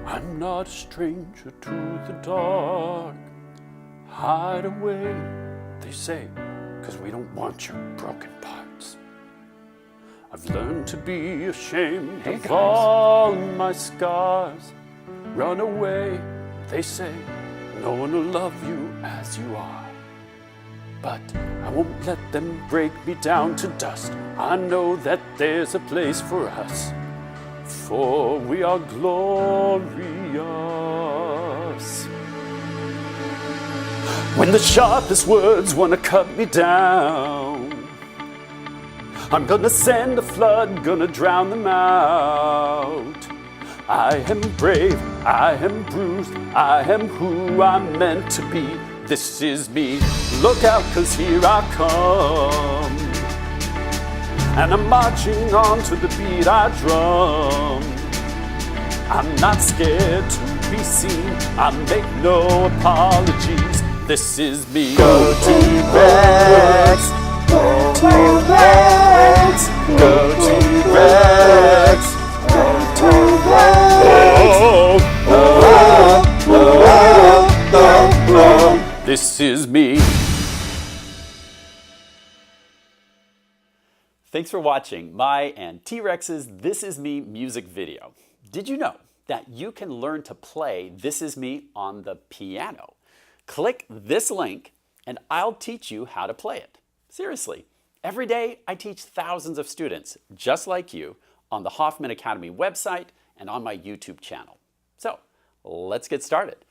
I'm not a stranger to the dark. Hide away, they say, 'cause we don't want your broken parts. I've learned to be ashamed of all my scars. Run away, they say, no one will love you as you are. But I won't let them break me down to dust. I know that there's a place for us, for we are glorious. When the sharpest words want to cut me down, I'm gonna send a flood, gonna drown them out. I am brave, I am bruised, I am who I'm meant to be. This is me, look out, 'cause here I come. And I'm marching on to the beat I drum. I'm not scared to be seen, I make no apologies. This is me. Go T-Rex, go T-Rex, go T-Rex, go T-Rex. This is me. Thanks for watching my and T-Rex's This Is Me music video. Did you know that you can learn to play This Is Me on the piano? Click this link and I'll teach you how to play it. Seriously, every day I teach thousands of students just like you on the Hoffman Academy website and on my YouTube channel. So let's get started.